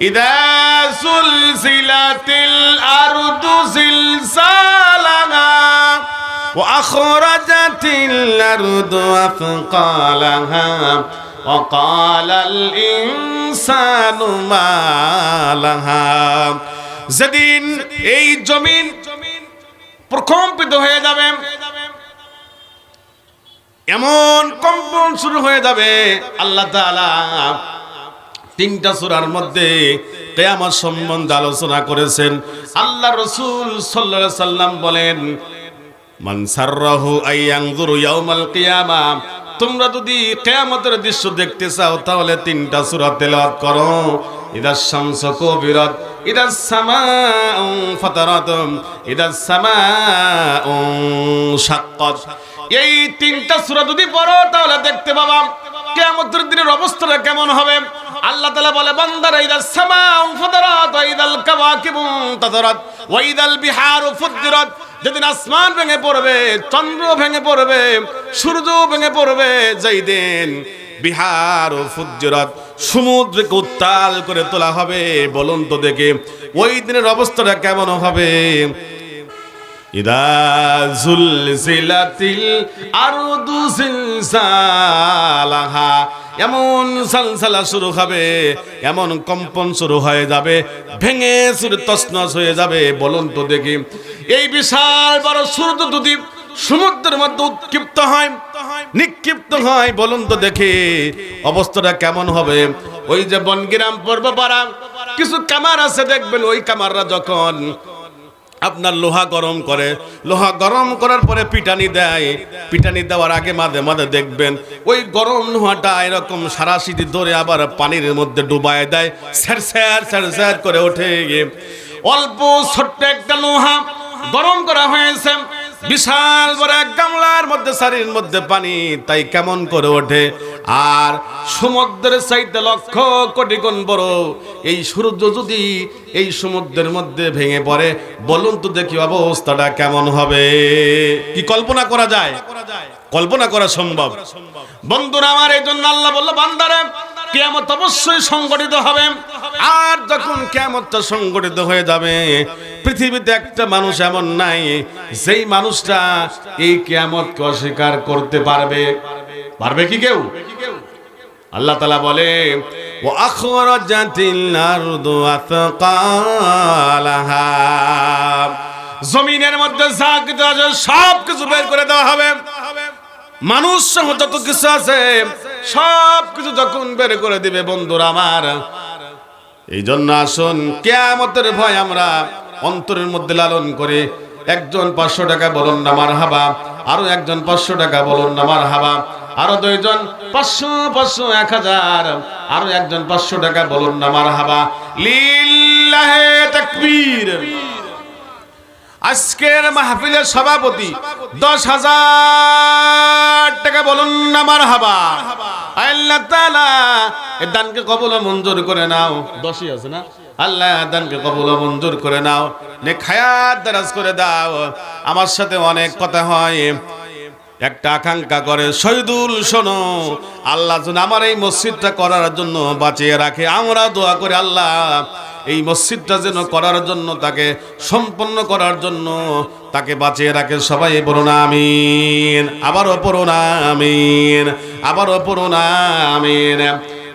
ইদা সুলসিলাতিল আরদু জিলসালাহা ওয়া আখরাজাতিল আরদু আথকালাহা ওয়া ক্বালাল ইনসানু মা লাহা। যেদিন এই জমিন প্রকম্পিত হয়ে যাবে, এমন কম্পন শুরু হয়ে যাবে, আল্লাহ তাআলা তিনটা সূরার মধ্যে কিয়ামত সম্বন্ধে আলোচনা করেছেন। আল্লাহ রাসূল সাল্লাল্লাহু আলাইহি সাল্লাম বলেন, মান সাররাহু আয়ানজুরু ইয়াউমাল কিয়ামা, তোমরা যদি কিয়ামতের দৃশ্য দেখতে চাও তাহলে তিনটা সূরা তেলাওয়াত করো। ইদাস শামসু কুবিরাত, ইদাস সামাউ ফাতারাত, ইদাস সামাউ শাক্কাত। এই তিনটা সূরা যদি পড়ো তাহলে দেখতে পাবা কিয়ামতের দিনের অবস্থাটা কেমন হবে। আল্লাহ তাআলা বলে, বান্দারা ইদাস সামাউ ফাতারাত ওয়া ইদাল কাওয়াকিবু তাতারাত ওয়া ইদাল বিহারু ফুজ্জিরাত, যেদিন আসমান ভেঙে পড়বে, চন্দ্র ভেঙে পড়বে, সূর্য ভেঙে পড়বে, যেই দিন বিহারু ফুজ্জিরাত, সমুদ্রকে উত্তাল করে তোলা হবে। বলুন তো দেখে ওই দিনের অবস্থাটা কেমন হবে। ইদা জুলজিলাতিল আরদু জিলজালাহা, এমন সালসালা শুরু হবে, এমন কম্পন শুরু হয়ে যাবে, ভেঙে চুরে তছনছ হয়ে যাবে। বলুন তো দেখি এই বিশাল বড় সূর্য যদি সমুদ্রের মধ্যে উৎক্ষিপ্ত হয়, নিক্ষিপ্ত হয়, বলুন তো দেখি অবস্থাটা কেমন হবে। ওই যে বনগ্রাম পর্বপাড়া কিছু কামার আছে, দেখবেন ওই কামাররা যখন আপনার লোহা গরম করে, লোহা গরম করার পরে পিটানি দেয়, পিটানি দেওয়ার আগে মাঝে মাঝে দেখবেন ওই গরম লোহাটা এরকম সারাশিটি ধরে আবার পানির মধ্যে ডুবায় দেয়, স্যার স্যার স্যার করে ওঠে। অল্প ছোট্ট একটা লোহা গরম করা হয়েছে, বিশাল বড় এক গামলার মধ্যে, সারির মধ্যে পানি, তাই কেমন করে ওঠে। আর সমুদ্রের চাইতে লক্ষ কোটি গুণ বড় এই সূর্য যদি এই সমুদ্রের মধ্যে ভেঙে পড়ে, বলুন তো দেখি অবস্থাটা কেমন হবে। কি কল্পনা করা যায়? কল্পনা করা সম্ভব? বন্ধুরা আমার, এই জন্য আল্লাহ বলল, বান্দারা কিয়ামত অবশ্যই সংগঠিত হবে। আর যখন কিয়ামতটা সংগঠিত হয়ে যাবে, পৃথিবীতে একটা মানুষ এমন নাই যেই মানুষটা এই কিয়ামতকে অস্বীকার করতে পারবে। পারবে কি কেউ? আল্লাহ তাআলা বলে, ওয়া আখরাজাতিল আরদু আথকালাহা, জমিনের মধ্যে যা কিছু আছে সব কিছু বের করে দেওয়া হবে। মানুষ সহ যত কিছু আছে সব কিছু যখন বের করে দিবে, বন্ধুরা আমার, এই জন্য আসুন কিয়ামতের ভয় আমরা অন্তরের মধ্যে লালন করে। একজন 500 টাকা বলুন না মারহাবা, আরো একজন 500 টাকা বলুন না মারহাবা, আরো দুইজন 500 500 1000, আরো একজন 500 টাকা বলুন না মারহাবা। লিল্লাহে তাকবীর। আজকের মাহফিলের সভাপতি 10,000 টাকা বলুন না মারহাবা। আল্লাহ তাআলা এই দানকে কবুল ও মঞ্জুর করে নাও। 10ই আছে না? আল্লাহ দানকে কবুল ও মঞ্জুর করে নাও, নেক হায়াত দারাজ করে দাও। আমার সাথে অনেক কথা হয়, একটা আকাঙ্ক্ষা করে, শহীদুল শোনো, আল্লাহ যেন আমার এই মসজিদটা করার জন্য বাঁচিয়ে রাখে। আমরা দোয়া করি আল্লাহ এই মসজিদটা যেন করার জন্য, তাকে সম্পন্ন করার জন্য তাকে বাঁচিয়ে রাখে। সবাই পড়ুন আমিন, আবারও পড়ুন আমিন, আবারও পড়ুন আমিন।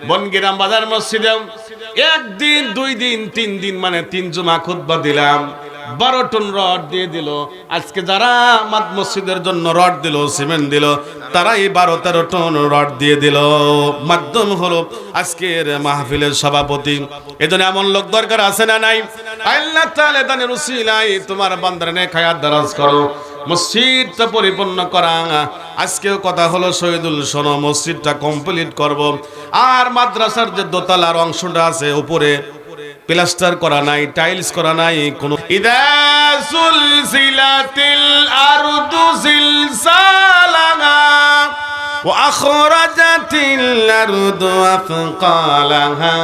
বনগ্রাম বাজার মসজিদে একদিন, 2 দিন, 3 দিন, মানে 3 জুমা খুতবা দিলাম, 12 টন রড দিয়ে দিল। আজকে যারা মসজিদের জন্য রড দিল, সিমেন্ট দিল, তারাই 12-13 টন রড দিয়ে দিল। মাধ্যম হলো আজকের মাহফিলের সভাপতি। এজন্য এমন লোক দরকার আছে না নাই? আল্লাহ তাআলা দানের উসিলায় তোমার বান্দার নেক হায়াত দারাজ করো, মসজিদটা পরিপূর্ণ করা। আজকেও কথা হলো শহীদুল শোনো, মসজিদটা কমপ্লিট করব। আর মাদ্রাসার যে দোতলার অংশটা আছে উপরে প্লাস্টার করা নাই, টাইলস করা নাই কোনো। ইদা সুলসিলাতিল আরদু জিলজালাহা ওয়া আখরাজাতিল আরদু আথকালাহা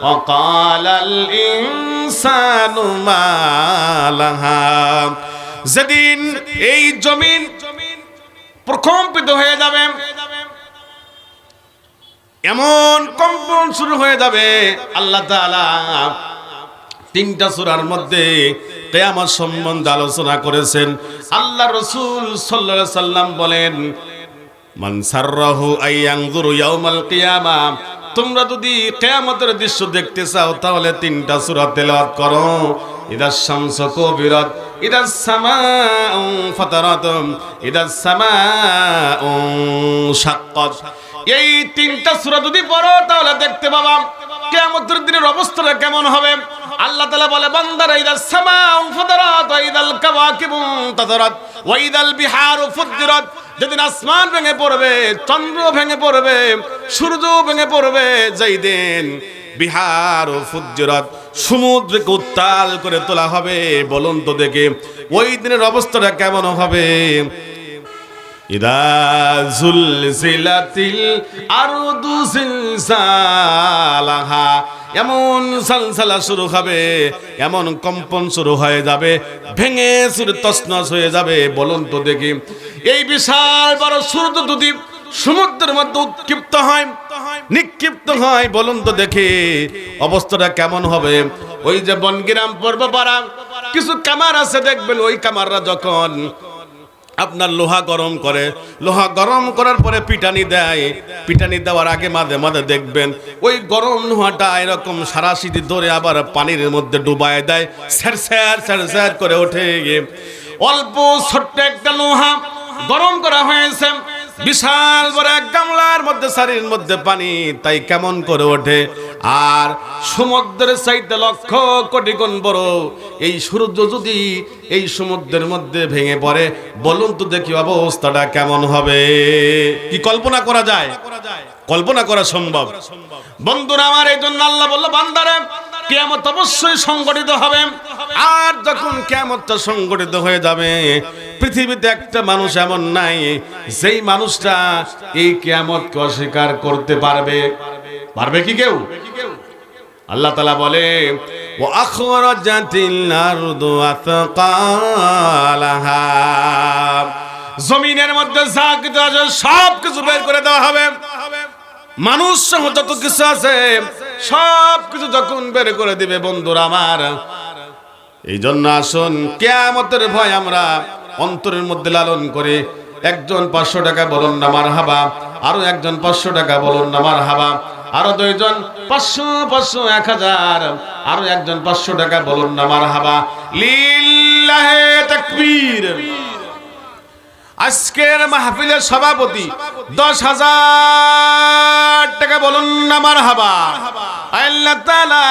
ওয়া ক্বালাল ইনসানু মা লাহা। যেদিন এই জমিন প্রকম্পিত হয়ে যাবে, এমন কম্পন শুরু হয়ে যাবে। আল্লাহ তাআলা তিনটা সূরার মধ্যে কিয়ামত সম্বন্ধে আলোচনা করেছেন। আল্লাহ রাসূল সাল্লাল্লাহু আলাইহি সাল্লাম বলেন, মান সাররাহু আইয়ানজুরু ইয়াউমাল কিয়ামা, তোমরা যদি কিয়ামতের দৃশ্য দেখতে চাও তাহলে তিনটা সূরা তেলাওয়াত করো। ইদাস শামসু কুবিরাত, ইদাস সামাউ ফাতারাত, ইদাস সামাউ শাক্কাত। এই তিনটা সূরা যদি পড়ো তাহলে দেখতে পাবা কিয়ামতের দিনের অবস্থাটা কেমন হবে। আল্লাহ তাআলা বলে, বান্দারা ইদাস সামাউ ফাতারাত ওয়া ইদাল কাওয়াকিবু তাতারাত ওয়া ইদাল বিহারু ফুজ্জিরাত, যেদিন আসমান ভেঙে পড়বে, চন্দ্র ভেঙে পড়বে, সূর্য ভেঙে পড়বে, যেই দিন বিহার ও ফুজ্জিরাত, সমুদ্রকে উত্তাল করে তোলা হবে। বলুন তো দেখে ওই দিনের অবস্থাটা কেমন হবে। ইদা জুলজিলাতিল আরদু জিলজালাহা, এমন সালসালা শুরু হবে, এমন কম্পন শুরু হয়ে যাবে, ভেঙে চুরে তছনছ হয়ে যাবে। বলুন তো দেখি এই বিশাল বড় সূর্য যদি সমুদ্রের মধ্যে উৎক্ষিপ্ত হয়, নিক্ষিপ্ত হয়, বলুন তো দেখি অবস্থাটা কেমন হবে। ওই যে বনগ্রাম পর্বপাড়া কিছু কামার আছে, দেখবেন ওই কামাররা যখন আপনার লোহা গরম করে, লোহা গরম করার পরে পিটানি দেয়, পিটানি দেওয়ার আগে মাঝে মাঝে দেখবেন ওই গরম লোহাটা এরকম সারাশিটি ধরে আবার পানির মধ্যে ডুবায় দেয়, স্যার স্যার স্যার করে ওঠে। অল্প ছোট্ট একটা লোহা গরম করা হয়েছে, বিশাল বড় এক গামলার মধ্যে, সারির মধ্যে পানি, তাই কেমন করে ওঠে। আর সমুদ্রের চাইতে লক্ষ কোটি গুণ বড় এই সূর্য যদি এই সমুদ্রের মধ্যে ভেঙে পড়ে, বলুন তো দেখি অবস্থাটা কেমন হবে। কি কল্পনা করা যায়? কল্পনা করা সম্ভব? বন্ধুরা আমার, এই জন্য আল্লাহ বলল, বান্দারে কিয়ামত অবশ্যই সংগঠিত হবে। আর যখন কিয়ামতটা সংগঠিত হয়ে যাবে, পৃথিবীতে একটা মানুষ এমন নাই যেই মানুষটা এই কিয়ামতকে অস্বীকার করতে পারবে। পারবে কি কেউ? আল্লাহ তাআলা বলে, ওয়া আখরাজাতিল আরদু আতকালাহা, জমিনের মধ্যে যা কিছু আছে সব কিছু বের করে দেওয়া হবে। মানুষ সহ যত কিছু আছে সব কিছু যখন বের করে দিবে, বন্ধুরা আমার, এই জন্য আসুন কিয়ামতের ভয় আমরা অন্তরের মধ্যে লালন করে। একজন 500 টাকা বলুন না মারহাবা, আরো একজন 500 টাকা বলুন না মারহাবা, আরো দুইজন 500 500 1000, আরো একজন 500 টাকা বলুন না মারহাবা। লিল্লাহে তাকবীর। আজকের মাহফিলের সভাপতি 10,000 টাকা বলুন না মারহাবা। আল্লাহ তাআলা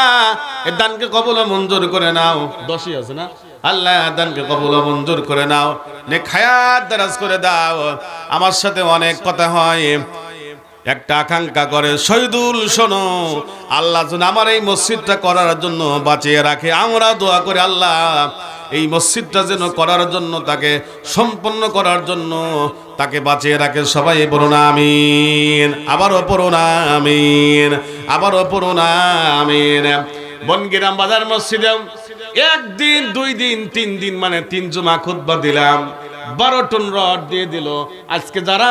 এই দানকে কবুল ও মঞ্জুর করে নাও। 10ই আছে না? আল্লাহ দানকে কবুল ও মঞ্জুর করে নাও, নেক হায়াত দারাজ করে দাও। আমার সাথে অনেক কথা হয়, একটা আকাঙ্ক্ষা করে, শহীদুল শোনো, আল্লাহ যেন আমার এই মসজিদটা করার জন্য বাঁচিয়ে রাখে। আমরা দোয়া করে আল্লাহ এই মসজিদটা যেন করার জন্য, তাকে সম্পন্ন করার জন্য তাকে বাঁচিয়ে রাখে। সবাই বলুন আমিন, আবারও পড়ুন আমিন, আবারও পড়ুন আমিন। বনগ্রাম বাজার মসজিদে একদিন, 2 দিন, 3 দিন, মানে 3 জুমা খুতবা দিলাম, 12 টন রড দিয়ে দিল। আজকে যারা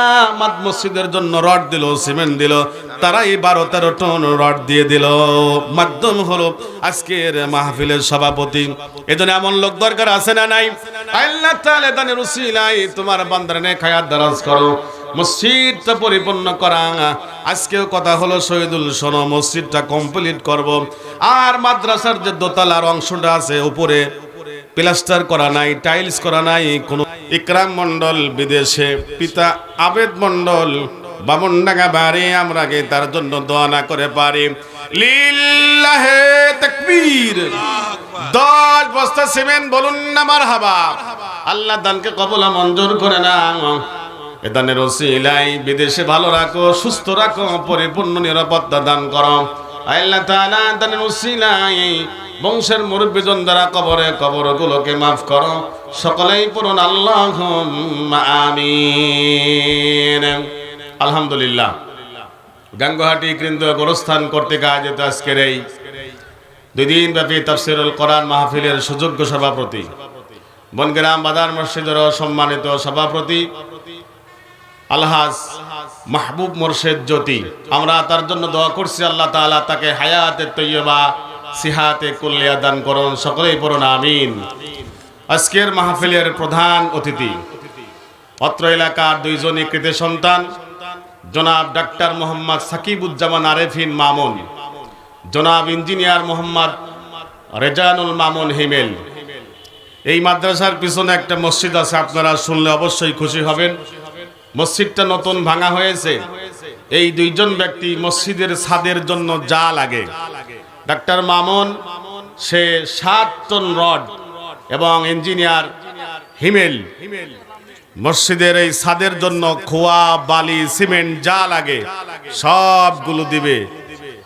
মসজিদের জন্য রড দিল, সিমেন্ট দিল, তারা এই 12-13 টন রড দিয়ে দিল। মাধ্যম হলো আজকের মাহফিলের সভাপতি। এজন্য এমন লোক দরকার আছে না নাই? আল্লাহ তাআলা দানের উসিলায় তোমার বান্দার নেক হায়াত দারাজ করো, মসজিদটা পরিপূর্ণ করা। আজকেও কথা হলো শহীদুল শোনো, মসজিদটা কমপ্লিট করব। আর মাদ্রাসার যে দোতলার অংশটা আছে উপরে প্লাস্টার করা নাই, টাইলস করা নাই। কোন ইকরাম মন্ডল বিদেশে, পিতা আবেদ মন্ডল বামুনডাঙ্গা বাড়ি, আমরা গে তার জন্য দোয়া না করে পারি। লিল্লাহে তাকবীর। 10 বস্তা সিমেন্ট বলুন না মারহাবা। আল্লাহ দানকে কবুল ও মঞ্জুর করে নাও। এ দানের ওসিলায় বিদেশে ভালো রাখো, সুস্থ রাখো, পরিপূর্ণ নিরাপত্তা দান করো। আল্লাহ তাআলা দানের ওসিলায় বংশের মুরব্বিজন যারা কবরগুলোকে মাফ করো। সকলেই পড়ুন আল্লাহুম্মা আমিন। আলহামদুলিল্লাহ, গাঙ্গুহাটি কেন্দ্র গোরস্থান কর্তৃক আয়োজিত আজকের এই 2 দিন ব্যাপী তাফসীরুল কোরআন মাহফিলের সুযোগ্য সভাপতি, বনগ্রাম বাজার মসজিদের সম্মানিত সভাপতি আলহাজ মাহবুব মোর্শেদ জ্যোতি, আমরা তার জন্য দোয়া করছি আল্লাহ তাআলা তাকে হায়াতে তৈয়বা সিহাতে কুল্লিয়া দান করুন, সকলেই পড়ুন আমিন। আজকের মাহফিলের প্রধান অতিথি অত্র এলাকার দুইজনই কৃতি সন্তান, জনাব ডাক্তার মোহাম্মদ সাকিবুজ্জামান আরেফিন মামুন, জনাব ইঞ্জিনিয়ার মোহাম্মদ রেজানুল মামুন হিমেল। এই মাদ্রাসার পিছনে একটা মসজিদ আছে, আপনারা শুনলে অবশ্যই খুশি হবেন। মসজিদটা নতুন ভাঙা হয়েছে। এই দুইজন ব্যক্তি মসজিদের ছাদের জন্য যা লাগে, ডাক্তার মামুন সে 7 টন রড এবং ইঞ্জিনিয়ার হিমেল মসজিদের এই ছাদের জন্য খোয়া বালি সিমেন্ট যা লাগে সবগুলো দিবে।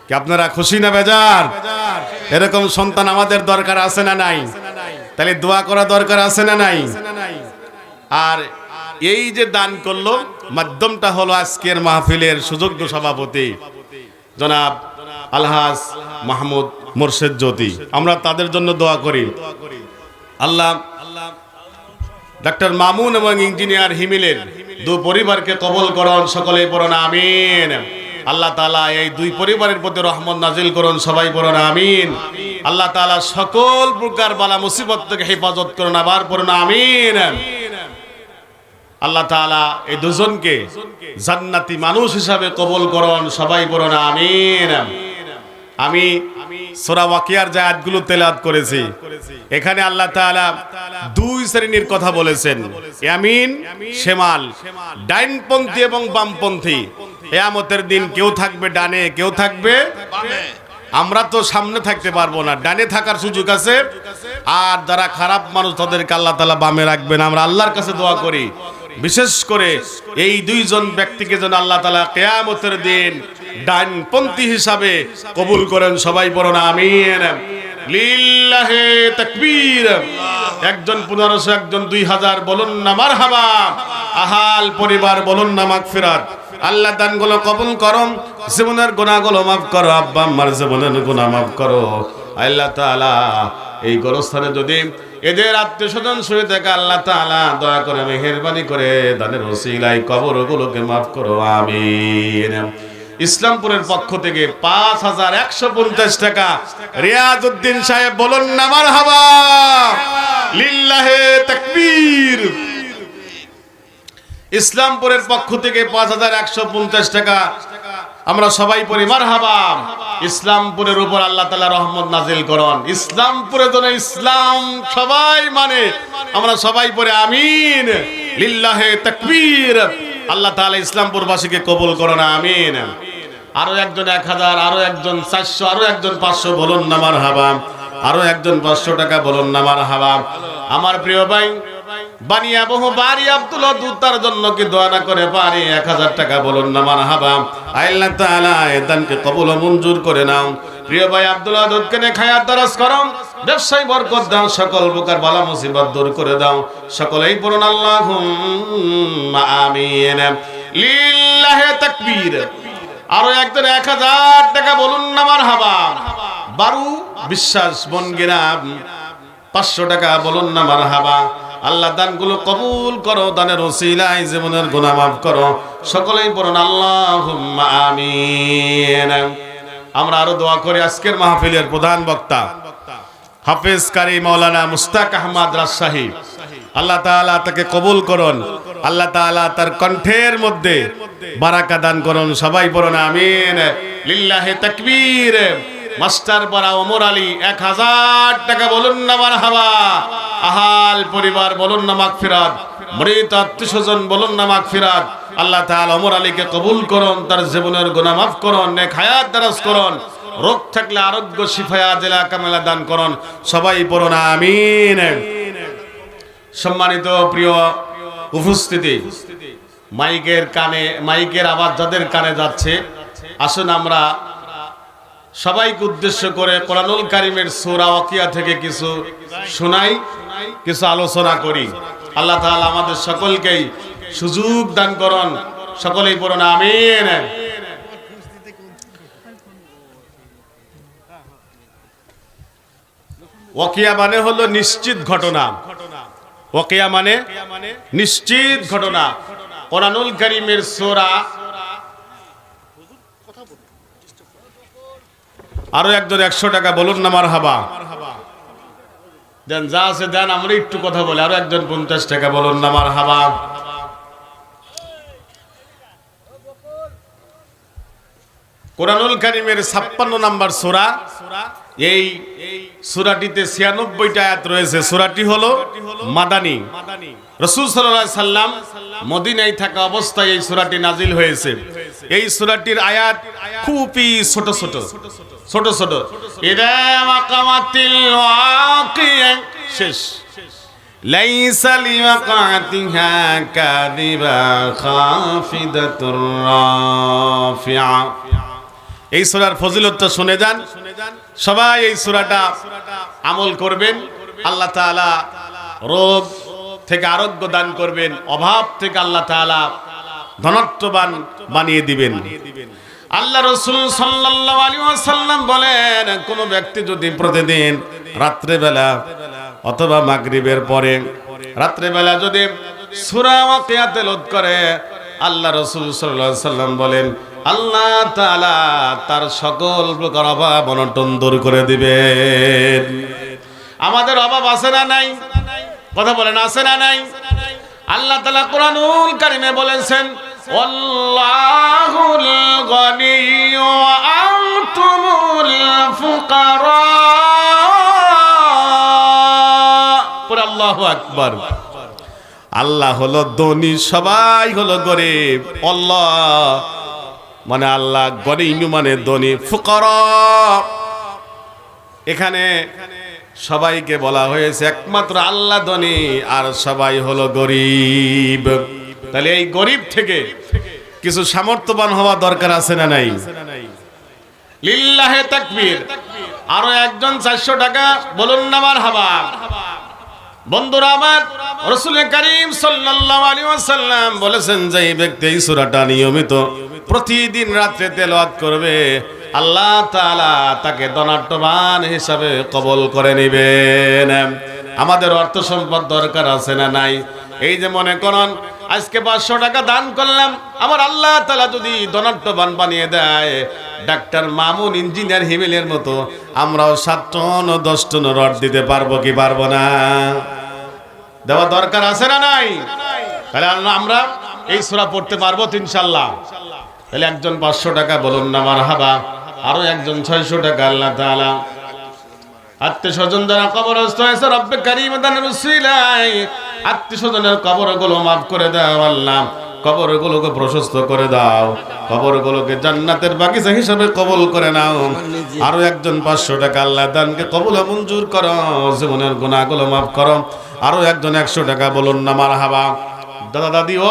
কি আপনারা খুশি না বেজার? এরকম সন্তান আমাদের দরকার আছে না নাই? তাহলে দোয়া করা দরকার আছে না নাই? আর এই যে দান করলো, মাধ্যমটা হলো আজকের মাহফিলের সুযোগ্য সভাপতি জনাব আলহাজ মাহমুদ মোর্শেদ জ্যোতি। আমরা তাদের জন্য দোয়া করি, আল্লাহ ডাক্তার মামুন এবং ইঞ্জিনিয়ার হিমেলের দুই পরিবারকে কবুল করুন, সকলেই পড়ুন আমিন। আল্লাহ তাআলা এই দুই পরিবারের প্রতি রহমত নাজিল করুন, সবাই পড়ুন আমিন। আল্লাহ তাআলা সকল প্রকার বালা মুসিবত থেকে হেফাজত করুন, আবার পড়ুন আমিন। আল্লাহ তাআলা এই দুজনকে জান্নাতি মানুষ হিসাবে কবুল করুন, সবাই পড়ুন আমিন। আমি সূরা ওয়াকিয়ার যে আয়াতগুলো তেলাওয়াত করেছি, এখানে আল্লাহ তাআলা দুই শ্রেণীর কথা বলেছেন, ইয়ামিন শিমাল, ডাইনপন্থী এবং বামপন্থী। কিয়ামতের দিন কেউ থাকবে ডানে, কেউ থাকবে বামে। আমরা তো সামনে থাকতে পারবো না, ডানে থাকার সুযোগ আছে। আর যারা খারাপ মানুষ তাদেরকে আল্লাহ তাআলা বামে রাখবেন। আমরা আল্লাহর কাছে দোয়া করি, বিশেষ করে এই দুইজন ব্যক্তিকে যেন আল্লাহ তাআলা কিয়ামতের দিন ডানপন্থী হিসাবে কবুল করেন, সবাই পড়ুন আমিন। লিল্লাহি তাকবীর। একজন 1500, একজন 2000 বলুন না মারহাবা। আহাল পরিবার বলুন না মাগফিরাত। আল্লাহ দানগুলো কবুল করো, জীবনের গুনাহগুলো মাফ করো, আব্বা আম্মার জীবনের গুনাহ মাফ করো। আল্লাহ তাআলা এই গোরস্থানে যদি এদের আত্মীয়স্বজন শুয়ে থাকে, আল্লাহ তাআলা দয়া করে মেহেরবানি করে দানের ওসিলায় কবরগুলোকে মাফ করো আমিন। ইসলামপুরের পক্ষ থেকে 5150 টাকা রিয়াজউদ্দিন সাহেব বলুন না মারহাবা। লিল্লাহি তাকবীর। ইসলামপুরের পক্ষ থেকে 5150 টাকা আমরা সবাই পড়ি মারহাবা। ইসলামপুরের উপর আল্লাহ তাআলা রহমত নাজিল করুন। ইসলামপুরে যেন ইসলাম সবাই মানে, আমরা সবাই পড়ি আমিন। লিল্লাহি তাকবীর। আল্লাহ তাআলা ইসলামপুরবাসীকে কবুল করুন আমিন। আরো একজন 1000, আরো একজন 400, আরো একজন 500 বলুন না মারহাবা। আরো একজন 500 টাকা বলুন না মারহাবা। আমার প্রিয় ভাই বানিয়া বহু বাড়ি আব্দুল্লাহ দুতার জন্য কি দোয়া না করে পারি? 1000 টাকা বলুন না মারহাবা। আল্লাহ তাআলা এই দানকে কবুল ও মঞ্জুর করে নাও। প্রিয় ভাই আব্দুল্লাহ দুতকে নে খায়াত দরজ করো, ব্যবসায় বরকত দাও, সকল প্রকার বালা মুসিবত দূর করে দাও, সকলেই পড়ুন আল্লাহুম্মা আমিন। লিল্লাহি তাকবীর। আরো একজন 1000 টাকা বলুন না মারহাবা। বারু বিশ্বাস বনগ্রাম 500 টাকা বলুন না মারহাবা। আল্লাহ দানগুলো কবুল করো, দানের ওসিলায় জীবনের গুনাহ মাফ করো, সকলেই পড়ুন আল্লাহুম্মা আমিন। আমরা আরো দোয়া করি আজকের মাহফিলের প্রধান বক্তা হাফেজ কারি মাওলানা মুস্তাক আহমদ রাজশাহী, আল্লাহ তাআলা তাকে কবুল করুন, আল্লাহ তাআলা তার কণ্ঠের মধ্যে বারাকা দান করুন, সবাই পড়ুন আমিন। লিল্লাহি তাকবীর। মাস্টার পাড়া ওমর আলী 1000 টাকা বলুন না মারহাবা। আহাল পরিবার বলুন না মাগফিরাত। মৃত আত্মীয়স্বজন বলুন না মাগফিরাত। আল্লাহ তাআলা ওমর আলীকে কবুল করুন, তার জীবনের গুনাহ মাফ করুন, নেক হায়াত দারাজ করুন, রোগ থাকলে আরোগ্য শিফায়া জেলা কামেলা দান করুন, সবাই পড়ুন আমিন। সম্মানিত প্রিয় উপস্থিতি, মাইকের আওয়াজ যাদের কানে যাচ্ছে, আসুন আমরা সবাইকে উদ্দেশ্য করে কোরআনুল কারীমের সূরা ওয়াকিয়া থেকে কিছু শোনাই, কিছু আলোচনা করি। আল্লাহ তাআলা আমাদের সকলকেই সুযোগ দান করুন, সকলেই পড়ুন আমিন। ওয়াকিয়া মানে হলো নিশ্চিত ঘটনা। ওয়াকিয়া মানে নিশ্চিত ঘটনা। কোরআনুল কারীমের সূরা। আরো একজন 100 টাকা বলুন না মারহাবা। দেন, যা আছে দেন, আমরা একটু কথা বলি। আরো একজন 50 টাকা বলুন না মারহাবা। কোরআনুল কারীমের 56 নম্বর সূরা। এই সূরাটিতে 96টা আয়াত রয়েছে। সূরাটি হলো মাদানী। রাসূল সাল্লাল্লাহু আলাইহি সাল্লাম মদিনায় থাকা অবস্থায় এই সূরাটি নাজিল হয়েছে। এই সূরাটির আয়াত খুবই ছোট ছোট ছোট ছোট। ইদা ওয়াকামাতিল ওয়াকিয়া, শেষ। লাইসা লিওয়াকাতিহা কাযিবা খাফিদাতুর রাফিআ। এই সূরার ফজিলতটা শুনে যান। সবাই এই সূরাটা আমল করবেন। আল্লাহ তাআলা রোগ থেকে আরোগ্য দান করবেন, অভাব থেকে আল্লাহ তাআলা ধনত্ববান বানিয়ে দিবেন। আল্লাহ রাসূল সাল্লাল্লাহু আলাইহি ওয়াসাল্লাম বলেন, কোন ব্যক্তি যদি প্রতিদিন রাত্রিবেলা অথবা মাগরিবের পরে রাত্রিবেলা যদি সূরা ওয়াকিয়া তেলাওয়াত করে, আল্লাহ রাসূল সাল্লাল্লাহু আলাইহি ওয়াসাল্লাম বলেন আল্লাহ তাআলা তার সকল প্রকার অভাব অনটন দূর করে দিবেন। আমাদের অভাব আছে না নাই? কথা বলেন, আছে না নাই? আল্লাহ তাআলা কোরআনুল কারীমে বলেছেন, আল্লাহুল গনিয়্যু ওয়া আনতুমুল ফুকারা। পুরো আল্লাহু আকবার। আল্লাহ হলো ধনী, সবাই হলো গরিব। আল্লাহ মানে আল্লাহ গনিয়্যু মানে ধনী, ফুকারা এখানে সবাইকে বলা হয়েছে, একমাত্র আল্লাহ ধনী আর সবাই হলো গরিব। তাহলে এই গরিব থেকে কিছু সামর্থ্যবান হওয়া দরকার আছে না নাই? লিল্লাহে তাকবীর। আরো একজন 400 টাকা বলুন না মারহাবা। বন্ধুরা আমার, রাসূল কারীম সাল্লাল্লাহু আলাইহি ওয়াসাল্লাম বলেছেন যে এই ব্যক্তি এই সূরাটা নিয়মিত প্রতিদিন রাতে তেলাওয়াত করবে, আল্লাহ তাআলা তাকে ধনাঢ্যবান হিসাবে কবুল করে নেবেন। আমাদের অর্থ সম্পদ দরকার আছে না নাই? এই যে মনে করুন আজকে 500 টাকা দান করলাম, আমার আল্লাহ তাআলা যদি ধনাঢ্যবান বানিয়ে দেয়, ডাক্তার মামুন ইঞ্জিনিয়ার হিমেলের মতো আমরাও 7 টন 10 টন রড দিতে পারবো কি পারবো না? দেওয়া দরকার আছে না নাই? তাহলে আমরা এই সূরা পড়তে পারবো তো ইনশাআল্লাহ। তাহলে একজন 500 টাকা বলুন না মারহাবা। আরো একজন 600 টাকা। আল্লাহ তাআলা আত্মীয় স্বজন যারা কবরস্থ হয়েছে, রব্বে কারীম দান রসিলাই আত্মীয় স্বজনের কবরগুলো মাফ করে দাও আল্লাহ, কবরগুলোকে প্রশস্ত করে দাও, কবরগুলোকে জান্নাতের বাগিচা হিসেবে কবুল করে নাও। আরো একজন 500 টাকা। আল্লাহ দানকে কবুল মঞ্জুর করো, জীবনের গুনাহগুলো মাফ করো। আরো একজন 100 টাকা বলুন না মারহাবা। দাদা দাদি ও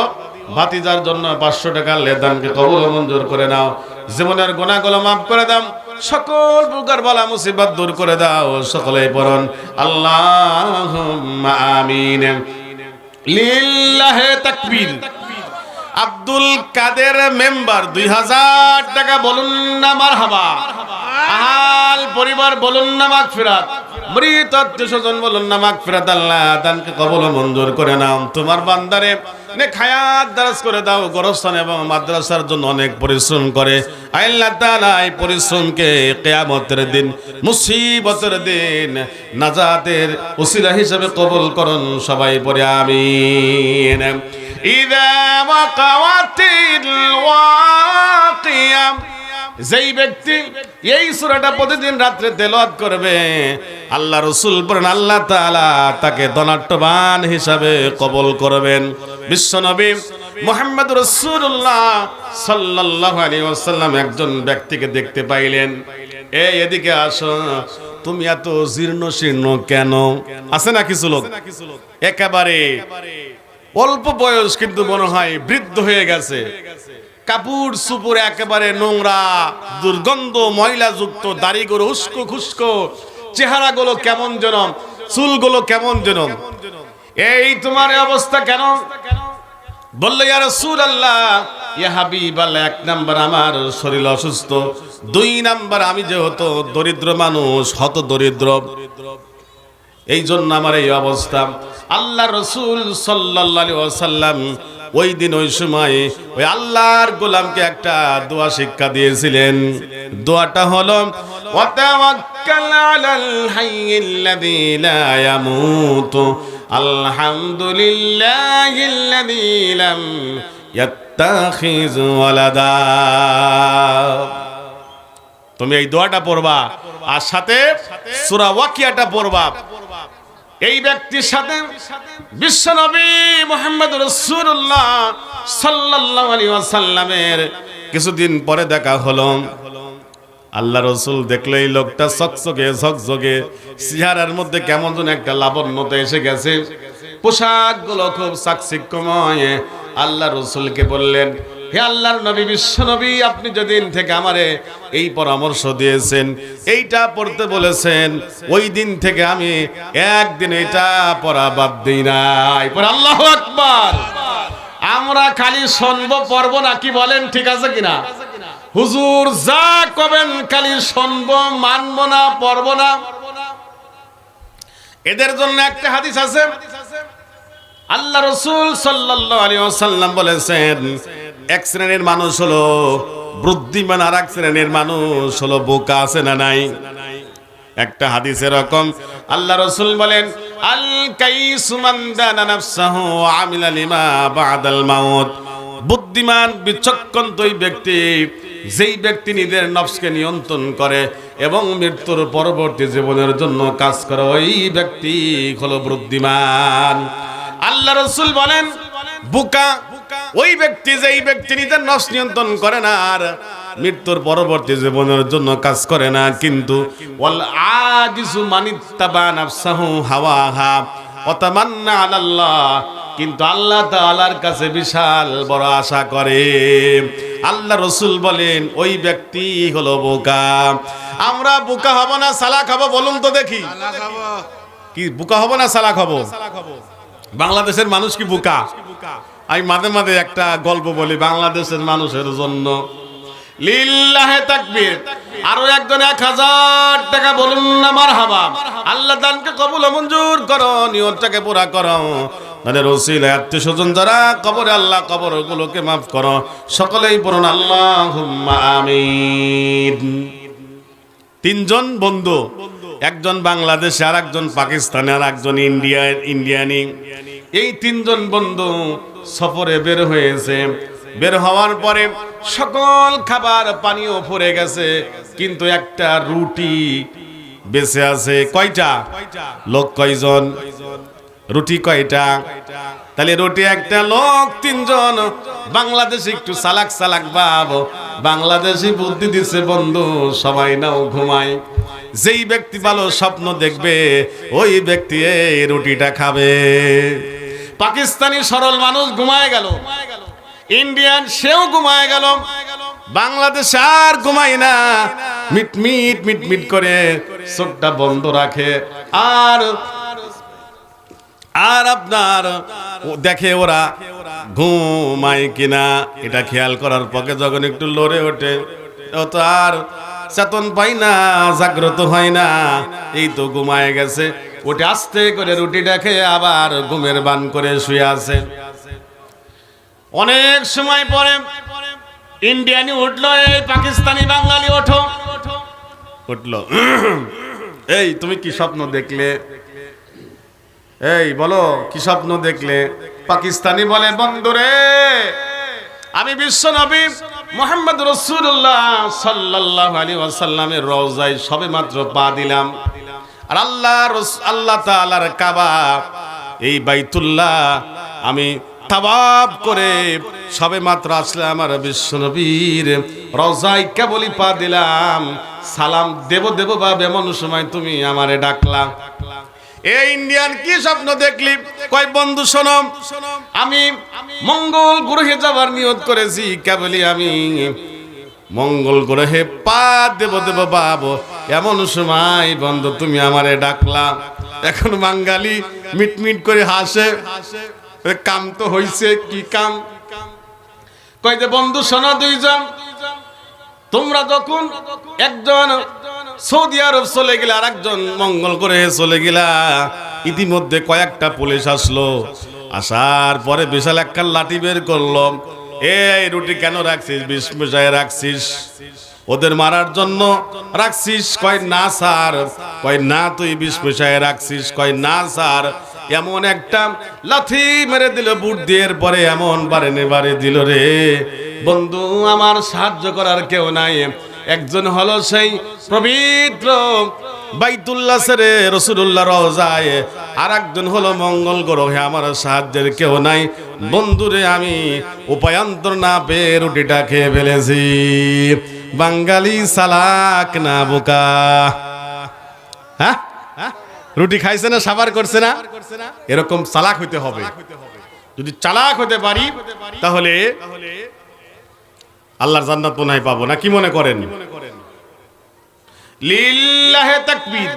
ভাতিজার জন্য 500 টাকা। আল্লাহ দানকে কবুল মঞ্জুর করে নাও, জীবনের গুনাহগুলো মাফ করে দাও, সকল প্রকার বালা মুসিবত দূর করে দাও। সকলেই পড়ুন আল্লাহুম্মা আমিন। লিল্লাহে তাকবীর। আব্দুল কাদের মেম্বার 2000 টাকা বলুন না মারহাবা। আহাল পরিবার বলুন না মাগফিরাত। মৃত আত্মীয়স্বজন বলুন না মাগফিরাত। আল্লাহ দানকে কবুল মঞ্জুর করে নাও। তোমার বান্দারে নেক হায়াত দারাজ করে দাও। গোরস্থান এবং মাদ্রাসার জন্য অনেক পরিশ্রম করে, আল্লাহ তাআলা এই পরিশ্রমকে কিয়ামতের দিন, মুসিবতের দিন নাজাতের ওসিলা হিসেবে কবুল করুন। সবাই পড়ে আমিন। ইযা ওয়াকাতিল ওয়াকিয়া। যেই ব্যক্তি এই সূরাটা প্রতিদিন রাত্রে তেলাওয়াত করবে, আল্লাহ রাসূল বলেন আল্লাহ তাআলা তাকে ধনাঢ্যবান হিসাবে কবুল করবেন। বিশ্বনবী মুহাম্মদ রাসূলুল্লাহ সাল্লাল্লাহু আলাইহি ওয়াসাল্লাম একজন ব্যক্তিকে দেখতে পাইলেন, এই এদিকে আসো, তুমি এত জীর্ণ শীর্ণ কেন? আছে না কিছু লোক একেবারে অল্প বয়স কিন্তু মনে হয় বৃদ্ধ হয়ে গেছে, কাপড় সুপুর একেবারে নোংরা, দুর্গন্ধ, ময়লা যুক্ত, দাড়িগুলো উস্কো খুস্কো, চেহারাগুলো কেমন যেন, চুলগুলো কেমন যেন। এই তোমার অবস্থা কেন? বলল ইয়া রাসূলুল্লাহ, ইয়া হাবিবাল্লাহ, 1 নাম্বার আমার শরীর অসুস্থ, 2 নাম্বার আমি যেহেতু দরিদ্র মানুষ, হত দরিদ্র, এই জন্য আমার এই অবস্থা। আল্লাহ রাসূল সাল্লাল্লাহু আলাইহি ওয়াসাল্লাম ওই দিন ওই সময় ওই আল্লাহর গোলামকে একটা দোয়া শিক্ষা দিয়েছিলেন। দোয়াটা হলো ওয়াতাওয়াক্কাল আলাল হাইয়্যিল্লাযী লা ইয়ামুতু আলহামদুলিল্লাহিল্লাযী লাম ইয়াত্তাখিয ওয়ালাদা। তুমি এই দোয়াটা পড়বা আর সাথে সূরা ওয়াকিয়াটা পড়বা। এই ব্যক্তির সাথে বিশ্বনবী মুহাম্মদ রাসূলুল্লাহ সাল্লাল্লাহু আলাইহি ওয়াসাল্লামের কিছুদিন পরে দেখা হলো। আল্লাহ রসুল দেখলো এই লোকটা চকচকে ঝকঝকে, চেহারার মধ্যে কেমন যেন একটা লাবণ্যতা এসে গেছে, পোশাকগুলো খুব চাকচিক্যময়। আল্লাহ রসুলকে বললেন, হে আল্লাহর নবী বিশ্বনবী, আপনি যেদিন থেকে আমারে এই পরামর্শ দিয়েছেন, এইটা পড়তে বলেছেন, ওই দিন থেকে আমি একদিন এটা পড়া বাদ দিই নাই। পরে আল্লাহু আকবার। আমরা খালি শুনবো পড়বো না, কি বলেন? ঠিক আছে কিনা? হুজুর যা কবেন খালি শুনবো, মানবো না, পড়বো না। এদের জন্য একটা হাদিস আছে, আল্লাহ রাসূল সাল্লাল্লাহু আলাইহি ওয়াসাল্লাম বলেছেন, এক শ্রেণীর মানুষ হলো বুদ্ধিমান, আর এক শ্রেণীর মানুষ হলো বোকা। আছে না নাই? একটা হাদিস এরকম, আল্লাহ রাসূল বলেন, আল কাইসু মান দানা নাফসাহু ওয়া আমিলা লিমা বাদাল মাউত। বুদ্ধিমান বিচক্ষণ ওই ব্যক্তি, যেই ব্যক্তি নিজের নফসকে নিয়ন্ত্রণ করে এবং মৃত্যুর পরবর্তী জীবনের জন্য কাজ করে, ওই ব্যক্তি হলো বুদ্ধিমান। আল্লাহ রাসূল বলেন, বোকা ওই ব্যক্তি যেই ব্যক্তি নিজের নফস নিয়ন্ত্রণ করে না আর মৃত্যুর পরবর্তী জীবনের জন্য কাজ করে না। কিন্তু ওয়াল আজিজু মানিত্তাবা নাফসাহু হাওয়াহা ওয়া তামান্না আলাল্লাহ, কিন্তু আল্লাহ তাআলার কাছে বিশাল বড় আশা করে। আল্লাহ রাসূল বলেন, ওই ব্যক্তি হলো বোকা। আমরা বোকা হব না সালাক হব? বলুন তো দেখি। কি বোকা হব না সালাক হব? বাংলাদেশের মানুষ কি বোকা? আমি মাঝে মাঝে একটা গল্প বলি বাংলাদেশের মানুষের জন্য। লিল্লাহে তাকবীর। আরো একজন 1000 টাকা বলুন না মারহাবা। আল্লাহ দানকে কবুল ও মঞ্জুর করো, নিয়তটাকে পুরা করো। মানে রসিলায় আত্মীয়স্বজন যারা কবরে, আল্লাহ কবরগুলোকে মাফ করো। সকলেই পড়ুন আল্লাহুম্মা আমিন। তিনজন বন্ধু, একজন বাংলাদেশে, আর একজন পাকিস্তানে, আর একজন ইন্ডিয়ানি। এই তিনজন বন্ধু সফরে বের হয়েছে। বের হওয়ার পরে সকল খাবার পানিও ফুরে গেছে, কিন্তু একটা রুটি বেঁচে আছে। কয়টা লোক? কয়জন? রুটি কয়টা? তাহলে রুটি একটা, লোক তিনজন। বাংলাদেশে একটু চালাক চালাক বাব, বাংলাদেশি বুদ্ধি দিছে, বন্ধু সবাই নাও ঘুমায়। যেই ব্যক্তি ভালো স্বপ্ন দেখবে ওই ব্যক্তি এই রুটিটা খাবে। পাকিস্তানি সরল মানুষ ঘুমায় গেল, ইন্ডিয়ান সেও ঘুমায় গেল, বাংলাদেশ আর ঘুমায় না, মিটমিট মিটমিট করে চোখটা বন্ধ রাখে আর আপনার দেখে ওরা ঘুমায় কিনা। এটা খেয়াল করার পরে যখন একটু লড়ে ওঠে, ও তো আর চেতন পাই না, জাগ্রত হয় না, এই তো ঘুমায় গেছে। ওটা আস্তে করে রুটিটা খেয়ে আবার ঘুমের বান করে শুয়ে আছে। অনেক সময় পরে ইন্ডিয়ানি উঠলো, এই পাকিস্তানি বাঙালি ওঠো। উঠলো, এই তুমি কি স্বপ্ন দেখলে? এই বলো কি স্বপ্ন দেখলে? পাকিস্তানি বলে, বন্ধুরে আমি বিশ্ব নবী মুহাম্মদ রাসূলুল্লাহ সাল্লাল্লাহু আলাইহি ওয়াসাল্লামের রওজায় সবেমাত্র পা দিলাম, আর আল্লাহ তাআলার কাবা এই বাইতুল্লাহ আমি তাওয়াফ করে সবেমাত্র আসলাম, আমার বিশ্ব নবীর রওজায় কেবলই পা দিলাম। সালাম দেব ভাবে এমন সময় তুমি আমারে ডাকলা। এই ইন্ডিয়ান কি স্বপ্ন দেখলি? কয় বন্ধু শোনো, আমি মঙ্গল গ্রহে যাবার নিয়ত করেছি, কেবলই আমি মঙ্গল গ্রহে পা দেব বাবু, এমন সময় বন্ধু তুমি আমারে ডাকলা। এখন বাঙালি মিটমিট করে হাসে, কাম তো হইছে। কি কাম? কয় যে বন্ধু শোনো, দুইজন তোমরা যখন একজন সৌদি আরব চলে গেলে, আর একজন মঙ্গল গ্রহে চলে গেলা, ইতিমধ্যে কয়েকটা পুলিশ আসলো। আসার পরে বিশাল একটা লাঠি বের করলো, এই রুটি কেন রাখছিস, বিষ মিশায় রাখছিস, ওদের মারার জন্য রাখছিস? কয় না স্যার। কয় না তুই বিষ মিশায় রাখছিস? কয় না স্যার। এমন একটা লাথি মেরে দিল বুট দিয়ে, পরে এমন বারে দিল রে বন্ধু, আমার সাহায্য করার কেউ নাই। একজন হলো সেই পবিত্র বাইতুল্লাহ সেরে রাসূলুল্লাহ রওজায়, আর একজন হলো মঙ্গল গ্রহে, আমার সাহায্যের কেউ নাই। বন্ধুরে আমি উপায়ান্তর না পেয়ে রুটিটা খেয়ে ফেলেছি। বাঙালি চালাক না বোকা? হ্যাঁ, রুটি খাইছে না, সাবার করছে না? এরকম চালাক হইতে হবে। যদি চালাক হতে পারি তাহলে আল্লাহর জান্নাত মনে হয় পাবো না। কি মনে করেন? লিল্লাহে তাকবীর।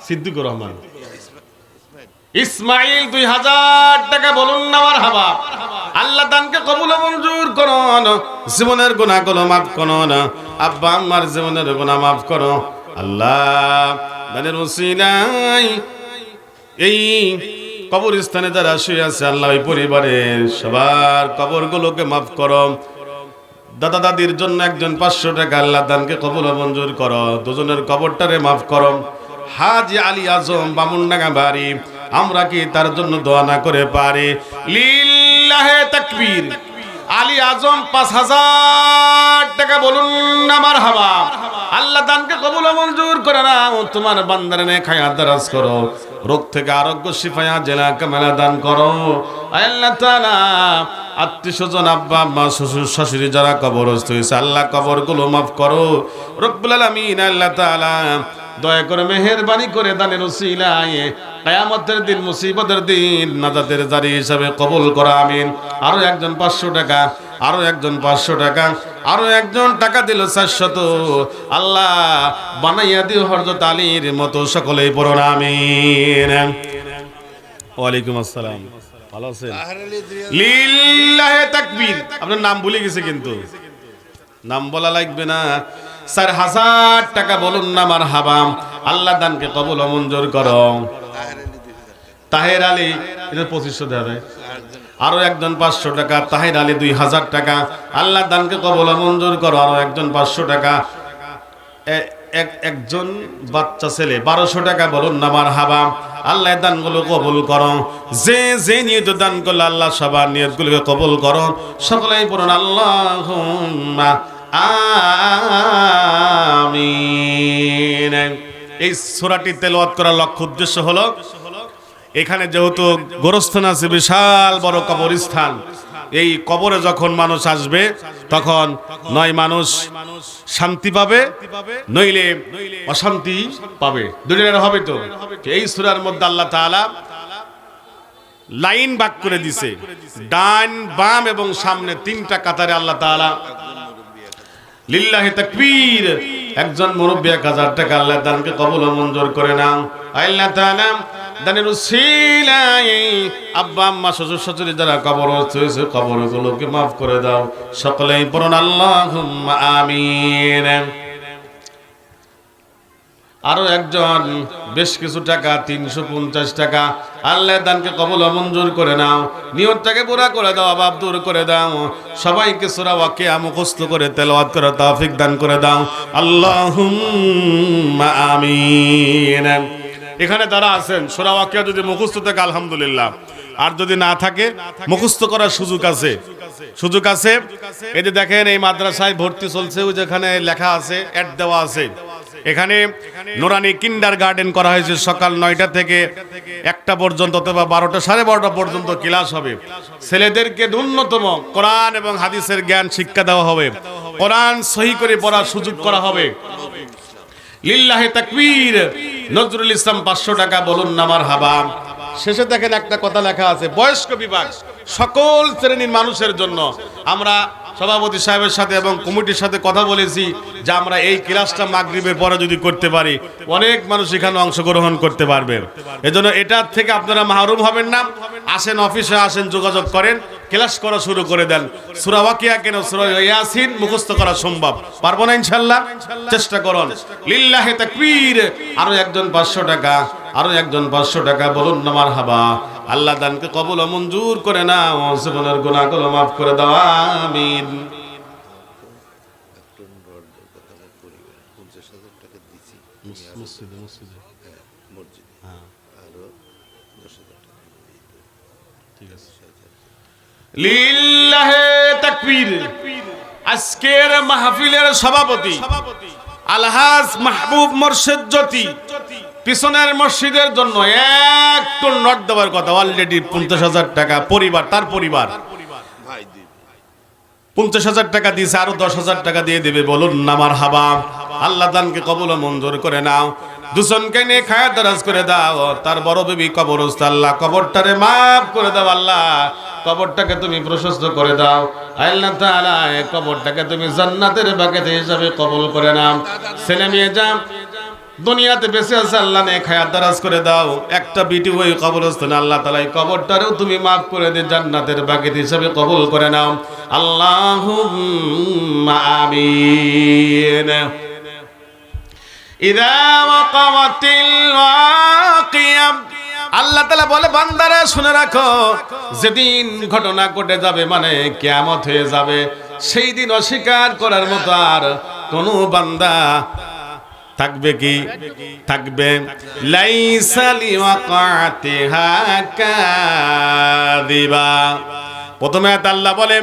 সিদ্দিকুর রহমান ইসমাইল 2000 টাকা বলুন না মারহাবা। আল্লাহ দানকে কবুল ও মঞ্জুর করুন, জীবনের গুনাহগুলো মাফ করুন, আব্বা আম্মার জীবনের গুনাহ মাফ করো আল্লাহ। দানের ওসিলায় এই কবরস্থানে যারা শুয়ে আছে আল্লাহ, ওই পরিবারের সবার কবরগুলোকে মাফ করো। দাদা দাদির জন্য একজন 500 টাকা আল্লাহ দানকে কবুল ও মঞ্জুর করো, দুজনের কবরটারে মাফ করো। হাজী আলী আজম বামুনডাঙ্গা বাড়ি, আমরা কি তার জন্য দোয়া না করে পারি? লিল্লাহে তাকবীর। আলী আজম 5000 টাকা বলুন না মারহাবা। আল্লাহ দানকে কবুল ও মঞ্জুর করে নাও, তোমার বান্দারে নে খায়া দারাজ করো, রোগ থেকে আরোগ্য শিফায়া জেলা কামেলা দান করো আল্লাহ তাআলা। আত্মীয়স্বজন আব্বা আম্মা শ্বশুর শাশুড়ি যারা কবরস্থ হয়েছে আল্লাহ কবরগুলো মাফ করো রব্বুল আলামিন। আল্লাহ তাআলা দয়া করে মেহেরবানি করে দানের ওসিলায় কিয়ামতের দিন, মুসিবতের দিন নাজাতের জারি হিসাবে কবুল করা আমিন। আরো একজন 500 টাকা, আরো একজন 500 টাকা, আরো একজন টাকা দিল 400। আল্লাহ বানাইয়া দিও হযরত আলীর মতো, সকলেই পড়ুন আমিন। ওয়ালাইকুম আসসালাম, ভালো আছেন? লিল্লাহে তাকবীর। আপনার নাম ভুলে গেছে, কিন্তু নাম বলা লাগবে না। 4000 টাকা বলুন না মারহাবা। আল্লাহ দানকে কবুল ও মঞ্জুর করো। তাহের আলী, এটা 2500 দেবে। আরো একজন 500 টাকা, তাহের আলী 2000 টাকা। আল্লাহ দানকে কবুল ও মঞ্জুর করো। আরো একজন 500 টাকা, একজন বাচ্চা ছেলে 1200 টাকা বলুন না মারহাবা। আল্লাহ দানগুলো কবুল করো। যে যে নিয়ত দান করলো আল্লাহ সবার নিয়তগুলোকে কবুল করো। সকলেই পড়ুন আল্লাহুম্মা আমিন। এই সূরাটি তেলাওয়াত করার লক্ষ্য উদ্দেশ্য হলো, এখানে যেহেতু গোরস্থান আছে, বিশাল বড় কবরস্থান, এই কবরে যখন মানুষ আসবে তখন নয় মানুষ শান্তি পাবে, নইলে অশান্তি পাবে, দুইটা হবে। তো এই সূরার মধ্যে আল্লাহ তাআলা লাইন ভাগ করে দিয়েছে, ডান বাম এবং সামনে 3টা কাতারে আল্লাহ তাআলা লিল্লাহি তাকবীর। একজন মুরব্বি 1000 টাকা আল্লাহ দানকে কবুল ও মঞ্জুর করে নাও। আল্লাহ তাআলা দানের উসিলায় আব্বা আম্মা শ্বশুর শাশুড়ি যারা কবরস্থ হয়েছে কবরগুলোকে মাফ করে দাও। সকলেই পড়ুন আল্লাহুম্মা আমিন। আরো একজন বেশ কিছু টাকা, 350 টাকা, আল্লাহ দানকে কবুল ও মঞ্জুর করে নাও। নিয়তটাকে পুরা করে দাও, অভাব দূর করে দাও। সবাইকে সূরা ওয়াকিয়া মুখস্থ করে তেলাওয়াত করার তৌফিক দান করে দাও। আল্লাহুম্মা আমিন। এখানে যারা আছেন সূরা ওয়াকিয়া যদি মুখস্থ থাকে আলহামদুলিল্লাহ, আর যদি না থাকে মুখস্থ করার সুযোগ আছে, সুযোগ আছে। এই যে দেখেন এই মাদ্রাসায় ভর্তি চলছে, ওই যেখানে লেখা আছে, অ্যাড দেওয়া আছে, এখানে নুরানি কিন্ডার গার্ডেন করা হয়েছে। সকাল 9টা থেকে 1টা পর্যন্ত অথবা 12টা 12:30 পর্যন্ত ক্লাস হবে। ছেলেদেরকে ন্যূনতম কোরআন এবং হাদিসের জ্ঞান শিক্ষা দেওয়া হবে, কোরআন সহি করে পড়ার সুযোগ করা হবে। লিল্লাহি তাকবীর। নজরুল ইসলাম 500 টাকা বলুন না মারহাবা। শেষে দেখেন একটা কথা লেখা আছে, বয়স্ক বিভাগ, সকল শ্রেণীর মানুষের জন্য। আমরা সভাপতি সাহেবের সাথে এবং কমিটির সাথে কথা বলেছি যে আমরা এই ক্লাসটা মাগরিবের পরে যদি করতে পারি অনেক মানুষ এখানে অংশগ্রহণ করতে পারবে। এজন্য এটার থেকে আপনারা মাহরুম হবেন না। আসেন, অফিসে আসেন, যোগাযোগ করেন, ক্লাস করা শুরু করে দেন। সূরা ওয়াকিয়া কেন, সূরা ইয়াসিন মুখস্থ করা সম্ভব, পারবো না ইনশাআল্লাহ? চেষ্টা করুন। লিল্লাহি তাকবীর। আরো একজন 500 টাকা, আরো একজন 500 টাকা বলুন না মারহাবা। আল্লাহ দানকে কবুল ও মঞ্জুর করে নাও, জীবনের গুনাহগুলো মাফ করে দাও, আমিন। লিল্লাহে তাকবীর। আজকের মাহফিলের সভাপতি আলহাজ মাহবুব মোর্শেদ জ্যোতি পিছনের মসজিদের জন্য একটু নোট দেওয়ার কথা, অলরেডি 50,000 টাকা পরিবার, তার পরিবার 50,000 টাকা দিয়েছে, আরো 10,000 টাকা দিয়ে দেবে, বলুন না মারহাবা। আল্লাহ দানকে কবুল ও মঞ্জুর করে নাও, দুজনকে নিয়ে খায়া দারাজ করে দাও। তার বড় বেবি কবরস্থ, আল্লাহ কবরটারে মাফ করে দাও, আল্লাহ কবরটাকে তুমি প্রশস্ত করে দাও, আল্লাহ তাআলা কবরটাকে তুমি জান্নাতের বাগান হিসাবে কবুল করে নাও। ছেলে মেয়ে যা দুনিয়াতে বেঁচে আছে আল্লাহ নে খায়া দারাজ করে দাও। একটা বিটি ওই কবরস্থানে, আল্লাহ তাআলা এই কবরটারেও তুমি মাফ করে দিয়ে জান্নাতের বাগান হিসাবে কবুল করে নাও, আল্লাহুম্মা আমিন। ইযা ওয়াকাতিল ওয়াকিয়া, আল্লাহ তাআলা বলে বান্দারা শুনে রাখো, যেদিন ঘটনা ঘটে যাবে মানে কিয়ামত হয়ে যাবে, সেই দিন অস্বীকার করার মতো আর কোন বান্দা থাকবে কি? থাকবে লাইসা লিওয়াকাতিহা কাযিবা। প্রথমে আল্লাহ বলে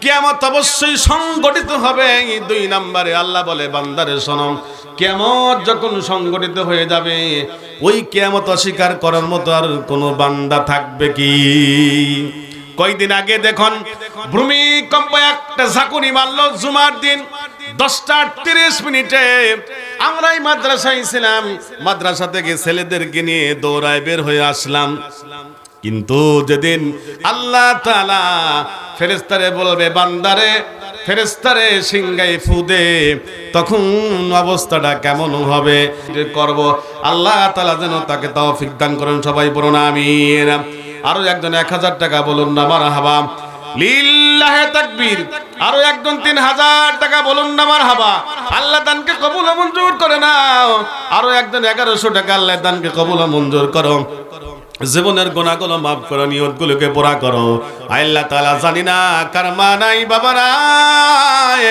কিয়ামত অবশ্যই সংগঠিত হবে। 2 নম্বরে আল্লাহ বলে বান্দারে শোনো, কিয়ামত যখন সংগঠিত হয়ে যাবে ওই কিয়ামত অস্বীকার করার মতো আর কোনো বান্দা থাকবে কি? কয়দিন আগে দেখুন ভূমিকম্প একটা ঝাঁকুনি মারলো জুমার দিন 10:30 আমরাই মাদ্রাসায় ছিলাম, মাদ্রাসা থেকে ছেলেদেরকে নিয়ে দৌড়ায় বের হয়ে আসলাম। কিন্তু যেদিন আল্লাহ তাআলা ফেরেশতারে বলবে বান্দারে, ফেরেশতারে সিংগাই ফুদে, তখন অবস্থাটা কেমন হবে করব, আল্লাহ তাআলা যেন তাকে তৌফিক দান করেন, সবাই বলুন আমিন। আরো একজন 1000 টাকা বলুন না মারহাবা। লিল্লাহে তাকবীর। আরো একজন 3000 টাকা বলুন না মারহাবা। আল্লাহ দানকে কবুল ও মঞ্জুর করে নাও। আরো একজন 1100 টাকা, আল্লাহ দানকে কবুল ও মঞ্জুর করো, জীবনের গুনাহগুলো মাফ করো, নিয়তগুলোকে পুরা করো। আল্লাহ তাআলা জানি না কার মা নাই, বাবা নাই,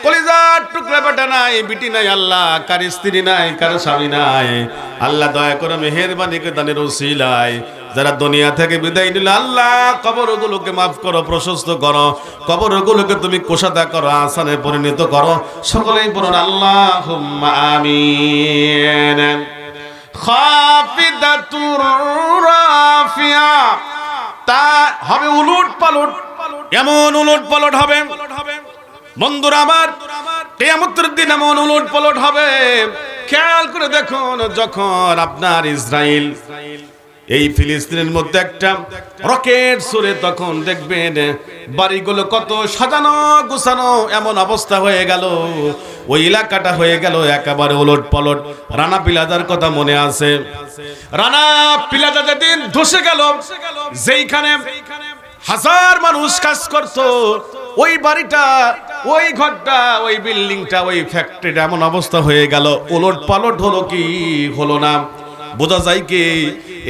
কলিজার টুকরা বেটা নাই, বিটি নাই, আল্লাহ কার স্ত্রী নাই, কার স্বামী নাই, আল্লাহ দয়া করে মেহেরবানি করে দানের ওসিলায় যারা দুনিয়া থেকে বিদায় নিল, আল্লাহ কবরগুলোকে মাফ করো, প্রশস্ত করো, কবরগুলোকে তুমি কোষাদা করো, আসানে পরিণত করো, সকলেই বলুন আল্লাহুম্মা আমিন। খাফিদাতুর রাফিয়া, তা হবে উলট পালট, এমন উলট পালট হবে বন্ধুরা আমার, কিয়ামতের দিন এমন উলট পালট হবে। খেয়াল করে দেখুন, যখন আপনার ইসরাইল এই ফিলিস্তিনের মধ্যে একটা রকেট ছুড়ে, তখন দেখবেন বাড়িগুলো কত সাজানো গুছানো, এমন অবস্থা হয়ে গেল, ওই এলাকাটা হয়ে গেল একেবারে উলট পালট। রানা প্লাজার কথা মনে আছে? রানা প্লাজা যেদিন ধসে গেল, যেইখানে 1000 মানুষ কাজ করত, ওই বাড়িটা, ওই ঘরটা, ওই বিল্ডিংটা, ওই ফ্যাক্টরিটা এমন অবস্থা হয়ে গেল, উলট পালট হলো কি হলো না? বোঝা যায় কি,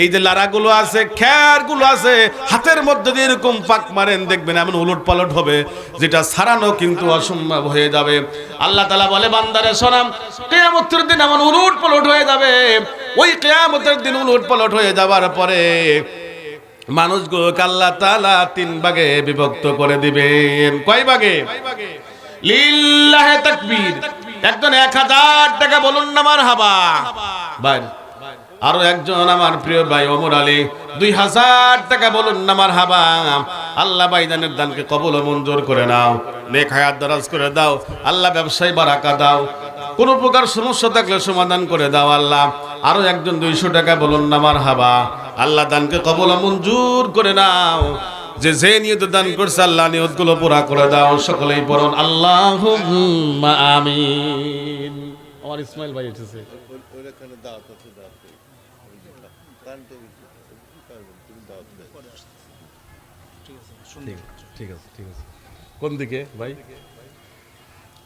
এই যে লারাগুলো আছে, খেরগুলো আছে, হাতের মধ্যে দিয়ে এরকম পাক মারেন, দেখবেন এমন উলট পালট হবে যেটা সারানো কিন্তু অসম্ভব হয়ে যাবে। আল্লাহ তাআলা বলে বান্দারে শোনাম, কিয়ামতের দিন এমন উলট পালট হয়ে যাবে, ওই কিয়ামতের দিন উলট পালট হয়ে যাবার পরে মানুষগুলোকে আল্লাহ তাআলা 3 ভাগে বিভক্ত করে দিবেন। কয় ভাগে? লিল্লাহে তাকবীর। একজন 1000 টাকা বলুন না মারহাবা। ভাই আরো একজন আমার প্রিয় ভাই ওমর আলী 2000 টাকা বলুন না মারহাবা। আল্লাহ ভাইজানের দানকে কবুল ও মঞ্জুর করে নাও, নেক হায়াত দারাজ করে দাও, আল্লাহ ব্যবসায় বারাকা দাও, কোন প্রকার সমস্যা থাকলে সমাধান করে দাও আল্লাহ। আরো একজন 200 টাকা বলুন না মারহাবা। আল্লাহ দানকে কবুল ও মঞ্জুর করে নাও, যে যে নিয়ত দান করছে আল্লাহ নিয়তগুলো পুরা করে দাও, সকলেই পড়ুন আল্লাহুম্মা আমিন। আমার ইসমাইল ভাই এসেছে। ঠিক আছে ঠিক আছে। কোন দিকে ভাই?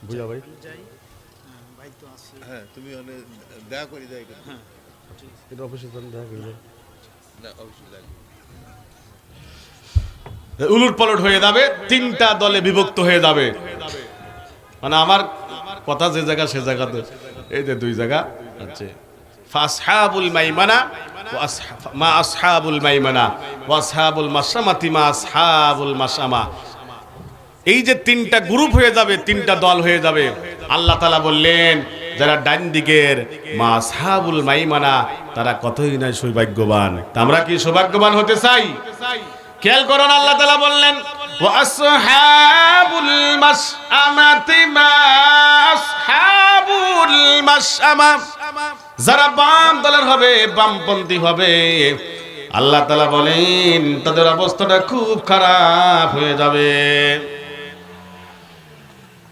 বুঝা ভাই? হ্যাঁ, তুমি দেখা করি যাই। উলট পালট হয়ে যাবে, তিনটা দলে বিভক্ত হয়ে যাবে। মানে আমার কথা যে জায়গা সে জায়গাতে এই যে দুই জায়গা আছে, ফাসহাবুল মাইমানা মা আসহাবুল মাইমানা ওয়া আসহাবুল মাশআমাতি মা আসহাবুল মাশআমা। এই যে তিনটা গ্রুপ হয়ে যাবে, তিনটা দল হয়ে যাবে। আল্লাহ তাআলা বললেন যারা ডান দিকের মা আসহাবুল মাইমানা তারা কতই না সৌভাগ্যবান। আমরা কি সৌভাগ্যবান হতে চাই? খেয়াল করুন, আল্লাহ তাআলা বললেন ওয়া আসহাবুল মাশআমাতি মা আসহাবুল মাশআমা। যারা বাম দলের হবে, বামপন্থী হবে, আল্লাহ তাআলা বলেন তাদের অবস্থাটা খুব খারাপ হয়ে যাবে।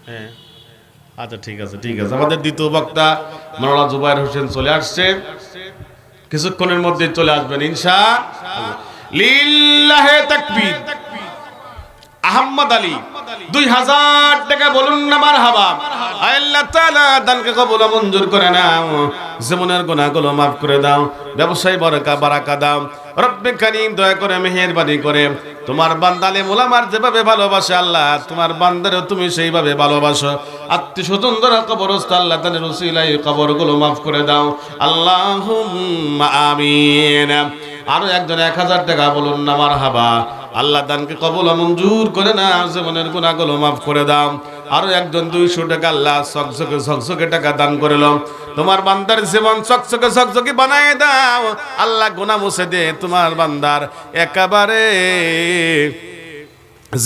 হ্যাঁ, আচ্ছা ঠিক আছে ঠিক আছে। আমাদের দ্বিতীয় বক্তা মাওলানা জুবায়ের হোসেন চলে আসছে, কিছুক্ষণের মধ্যে চলে আসবেন ইনশাআল্লাহ। লিল্লাহে তাকবীর। আহমদ আলী 2000 টাকা বলুন না মারহাবা। আল্লাহ তাআলা দানকে কবুল মঞ্জুর করে নাও, জীবনের গুনাহগুলো maaf করে দাও, ব্যবসায় বারাকা দাও। রব্বে কারীম দয়া করে মেহেরবানি করে তোমার বান্দালে মোলামার যেভাবে ভালোবাসে আল্লাহ, তোমার বান্দারও তুমি সেইভাবে ভালোবাসো। আত্মীয়স্বজন যারা কবরস্থ আল্লাহ তাদের উসিলায় কবরগুলো maaf করে দাও, আল্লাহুম্মা আমিন। আরো একজন 1000 টাকা বলুন না মারহাবা। আল্লাহ দানকে কবুল মঞ্জুর করে না, জীবনের গুনাহগুলো maaf করে দাও। আরো একজন 200 টাকা, আল্লাহ চকচকে টাকা দান করলাম, তোমার বান্দার জীবন চকচকে বানায় দাও। আল্লাহ গুনাহ মুছে দে, তোমার বান্দার একেবারে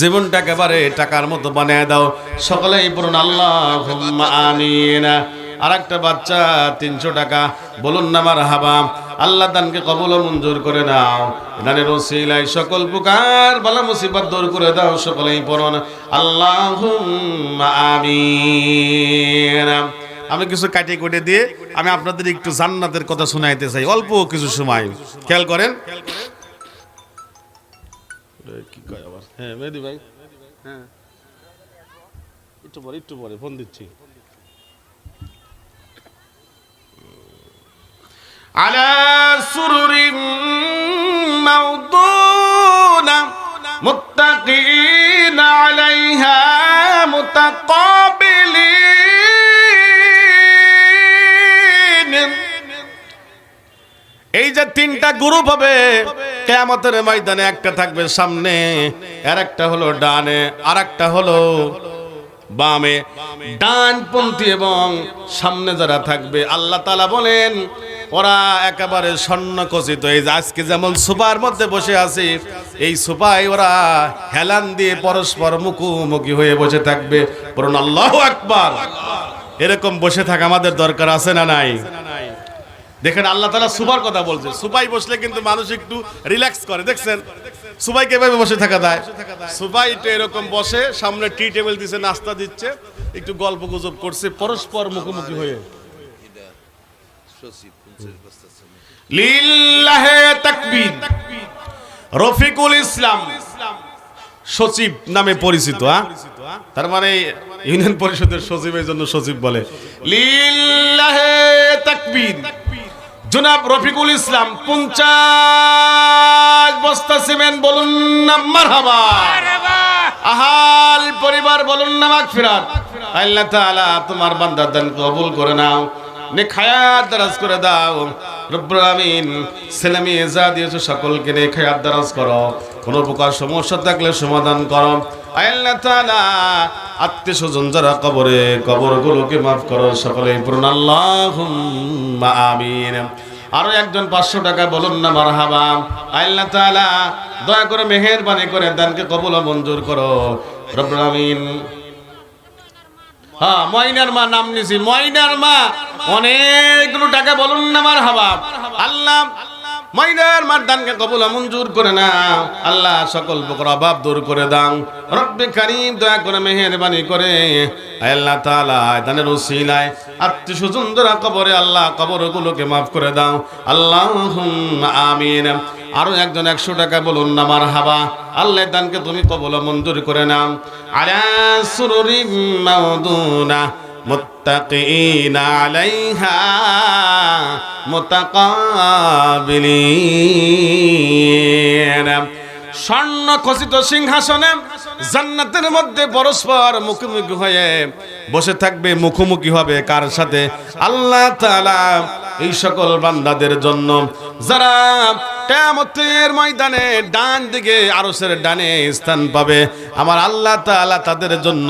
জীবনটা একেবারে টাকার মতো বানায় দাও। সকলেই বলুন আল্লাহুম্মা আমিন। আর একটা বাচ্চা 300 টাকা বলুন না মারহাবা। আল্লাহ দানকে কবুল মঞ্জুর করে নাও, দানের ওসিলায় সকল প্রকার বালা মুসিবত দূর করে দাও। সকলেই পড়ুন আল্লাহুম্মা আমিন। আমি কিছু কাটে কুটে দিয়ে আমি আপনাদের একটু জান্নাতের কথা শোনাইতে চাই, অল্প কিছু সময়। খেয়াল করেন। কি কয় আবার? হ্যাঁ মেহেদী ভাই, হ্যাঁ একটু পরে ফোন দিচ্ছি। على سرر موضونة متقين عليها متقابلين। এই যে তিনটা গ্রুপ হবে কিয়ামতের ময়দানে, একটা থাকবে সামনে, আর একটা হলো ডানে, আর একটা হলো বামে। ডানপন্থী এবং সামনে যারা থাকবে আল্লাহ তাআলা বলেন ওরা একেবারে স্বর্ণখচিত। এই যে আজকে যেমন সোফার মধ্যে বসে আছে, এই সোফায় ওরা হেলান দিয়ে পরস্পর মুখোমুখি হয়ে বসে থাকবে। বলুন আল্লাহু আকবার। এরকম বসে থাকা আমাদের দরকার আছে না নাই? দেখেন আল্লাহ তাআলা সোফার কথা বলছে, সোফায় বসলে কিন্তু মানুষ একটু রিল্যাক্স করে। দেখছেন সোফায় কিভাবে বসে থাকা যায়? সোফায় একটু এরকম বসে, সামনে টি টেবিল দিচ্ছে, নাস্তা দিচ্ছে, একটু গল্প গুজব করছে পরস্পর মুখোমুখি হয়ে। লিল্লাহে তাকবীর। রফিকুল ইসলাম সচিব নামে পরিচিত। তার মানে ইউনিয়ন পরিষদের সচিবের জন্য সচিব বলে। লিল্লাহে তাকবীর। জনাব রফিকুল ইসলাম 50 বস্তা সিমেন্ট বলুন না মারহাবা। আহাল পরিবার বলুন না মাগফিরাত। আল্লাহ তাআলা তোমার বান্দার দান কবুল করে নাও, নেক হায়াত দারাজ করে দাও। রব্বুল আমিন ছেলে মেয়ে যা দিয়েছো সকলকে নেক হায়াত দারাজ করো, কোনো প্রকার সমস্যা থাকলে সমাধান করো। আল্লাহ তাআলা আত্মীয়স্বজন যারা কবরে, কবরগুলোকে মাফ করো। সকলেই পড়ুন আল্লাহুম্মা আমিন। আরো একজন 500 টাকা বলুন না মারহাবা। আল্লাহ তাআলা দয়া করে মেহেরবানি করে দানকে কবুল মঞ্জুর করো। রব্বুল আমিন। হ্যাঁ ময়নার মা নাম নিছি, ময়নার মা অনেকগুলো টাকা বলুন না মারহাবা। আল্লাহ ময়নার মার দানকে কবুল মঞ্জুর করে নাও। আল্লাহ সকল প্রকার অভাব দূর করে দাও। রব্বে কারীম দয়া করে মেহেরবানি করে আল্লাহ তাআলা দানের ওসিলায় আত্মীয়স্বজন যারা কবরে, আল্লাহ কবরগুলোকে মাফ করে দাও। আল্লাহুম্মা আমিন। আরো একজন 100 টাকা বলুন না মারহাবা। আল্লাহ দানকে তুমি কবুল মঞ্জুর করে নাও। আলা সুরুরিম মাওদুনা মুত্তাকিনা আলাইহা মুতাকাবিলিন। স্বর্ণ খচিত সিংহাসনে জান্নাতের মধ্যে পরস্পর মুখোমুখি হয়ে বসে থাকবে। মুখোমুখি হবে কার সাথে? আল্লাহ তাআলা এই সকল বান্দাদের জন্য যারা কিয়ামতের ময়দানে ডান দিকে আরশের ডানে স্থান পাবে, আমার আল্লাহ তাআলা তাদের জন্য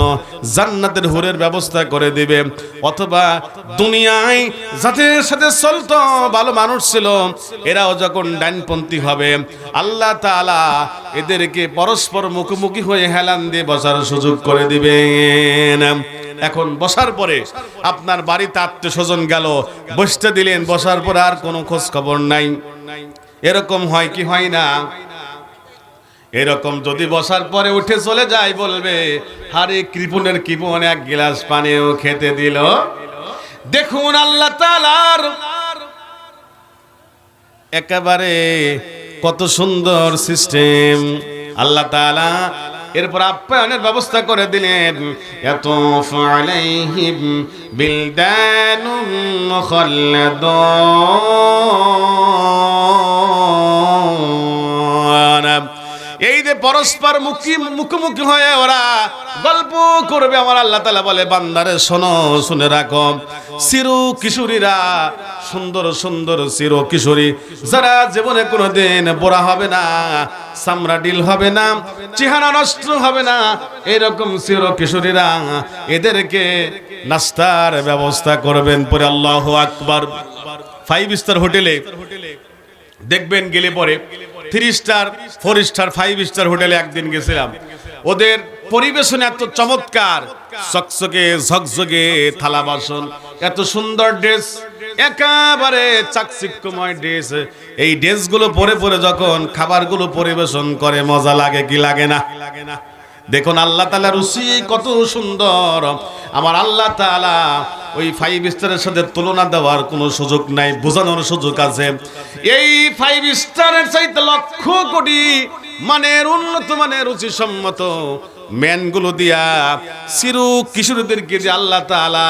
জান্নাতের হুরের ব্যবস্থা করে দিবে। অথবা দুনিয়ায় যাদের সাথে চলতো ভালো মানুষ ছিল, এরাও যখন ডানপন্থী হবে, আল্লাহ তাআলা এদেরকে পরস্পর মুখোমুখি হয়ে হেলান দিয়ে বসার সুযোগ করে দিবেন। এখন বসার পরে আপনার বাড়িতে আত্মীয় স্বজন গেল, বসতে দিলেন, বসার পরে আর কোনো খোঁজ খবর নাই। এরকম হয় কি হয় না? এরকম যদি বসার পরে উঠে চলে যায়, বলবে আরে কৃপণের কৃপণ এক গ্লাস পানিও খেতে দিল। দেখুন আল্লাহ তাআলার একেবারে কত সুন্দর সিস্টেম। আল্লাহ তাআলা এরপর আপ্যায়নের ব্যবস্থা করে দিলেন। ইয়াতুফু আলাইহিম বিলদানুম মুখাল্লাদুন। এই যে পরস্পর মুখোমুখি হয়ে ওরা গল্প করবে, আমার আল্লাহ তাআলা বলে বান্দারে শোনো, শুনে রাখো, চিরু কিশোরীরা, সুন্দর সুন্দর চিরু কিশোরী যারা জীবনে কোনোদিন বোরা হবে না, চামড়া ডিল হবে না, চেহারা নষ্ট হবে না, এরকম চিরু কিশোরীরা, এদেরকে নাস্তার ব্যবস্থা করবেন। পরে আল্লাহু আকবার। 5 স্টার হোটেলে দেখবেন গেলে পরে 3 স্টার 4 স্টার 5 স্টার হোটেলে একদিন গেছিলাম, ওদের পরিবেশন এত চমৎকার, চকচকে ঝকঝকে থালা বাসন, এত সুন্দর ড্রেস, একেবারে চাকচিক্যময় ড্রেস। এই ড্রেসগুলো পরে পরে যখন খাবারগুলো পরিবেশন করে মজা লাগে কি লাগে না? দেখুন আল্লাহ তাআলা রুচি কত সুন্দর। আমার আল্লাহ তাআলা ওই 5 স্টারের সাথে তুলনা দেওয়ার কোনো সুযোগ নাই, বোঝানোর সুযোগ আছে। এই 5 স্টারের চাইতে লক্ষ কোটি মানের উন্নত মানের রুচিসম্মত ম্যানগুলো দিয়া চিরু কিশোরীদেরকে যে আল্লাহ তাআলা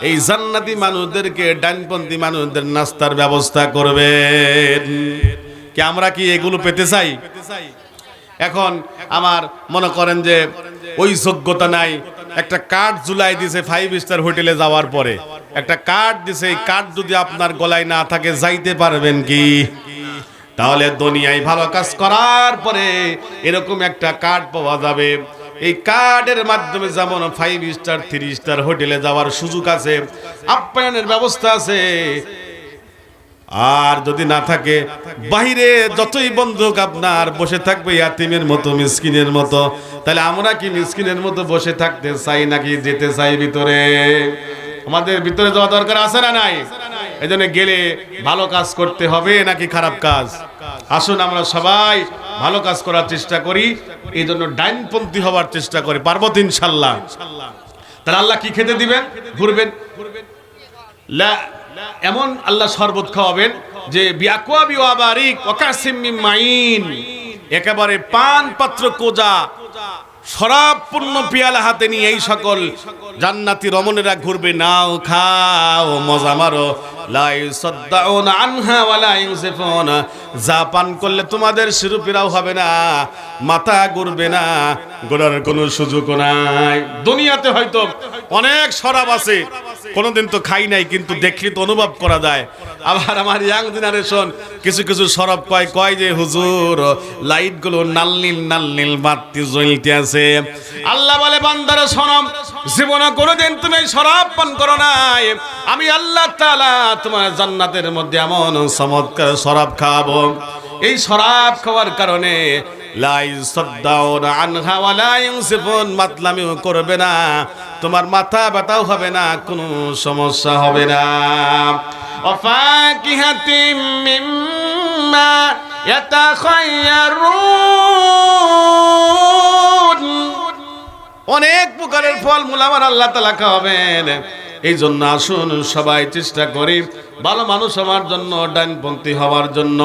এই জান্নাতি মানুষদেরকে, ডানপন্থী মানুষদের নাস্তার ব্যবস্থা করবেন। কি আমরা কি এগুলো পেতে চাই? এখন আমার মনে করেন যে ওই যোগ্যতা নাই, একটা কার্ড ঝুলাই দিছে 5 স্টার হোটেলে যাওয়ার পরে, একটা কার্ড দিছে, এই কার্ড যদি আপনার গলায় না থাকে যাইতে পারবেন কি? তাহলে দুনিয়ায় ভালো কাজ করার পরে এরকম একটা কার্ড পাওয়া যাবে। এই কার্ডের মাধ্যমে যেমন 5 স্টার 3 স্টার হোটেলে যাওয়ার সুযোগ আছে, আপ্যায়নের ব্যবস্থা আছে। আর যদি না থাকে, বাহিরে যতই বন্ধুক আপনার বসে থাকবে ইয়াতিমের মতো, মিসকিনের মতো। তাহলে আমরা কি মিসকিনের মতো বসে থাকতে চাই নাকি যেতে চাই ভিতরে? আমাদের ভিতরে যাওয়া দরকার আছে না নাই? এই জন্য গেলে ভালো কাজ করতে হবে নাকি খারাপ কাজ? আসুন আমরা সবাই ভালো কাজ করার চেষ্টা করি, এই জন্য ডাইনপন্থী হওয়ার চেষ্টা করি। পারবো তো ইনশাল্লাহ? তাহলে আল্লাহ কি খেতে দিবেন? ঘুরবেন এমন আল্লাহ শরবত খাওয়াবেন যে বিআকওয়াবি ওয়া বারিক ওয়া কাসিম মিন মাইন, একেবারে পান পাত্র কোজা শরাবপূর্ণ পেয়ালা হাতে নিয়ে এই সকল জান্নাতি রমণীরা ঘুরবে, নাও খাও মজা মারো। লা ইউসাদ্দাউনা আনহা ওয়া লা ইউনজিফুনা, যা পান করলে তোমাদের শিরুপিরাও হবে না, মাথা ঘুরবে না, ঘোরার কোনো সুযোগও নাই। দুনিয়াতে হয়তো অনেক শরাব আছে, কোনোদিন তো খাই নাই, কিন্তু দেখলে তো অনুভব করা যায়। আবার আমার ইয়াং জেনারেশন কিছু কিছু শরাব কয় যে হুজুর লাইটগুলো নাল নীল বাতি জ্বলতে আছে। আল্লাহ বলে বান্দারা শোনো, জীবনে কোনোদিন তুমি শরাব পান করো নাই, আমি আল্লাহ তাআলা তোমার জান্নাতের মধ্যে এমন চমৎকার শরাব খাওয়াবো, এই শরাব খাওয়ার কারণে লা ইউসাদ্দাউনা আনহা ওয়া লা ইউনজিফুন, মাতলামিও করবে না, তোমার মাথা ব্যথাও হবে না, কোনো সমস্যা হবে না। ওয়াফাকিহাতিম মিম্মা ইয়াতাখায়্যারুন, অনেক প্রকারের ফল মূল আমার আল্লাহ তাআলা খাওয়াবেন। এই জন্য আসুন সবাই চেষ্টা করি ভালো মানুষ হওয়ার জন্য, ডানপন্থী হওয়ার জন্য।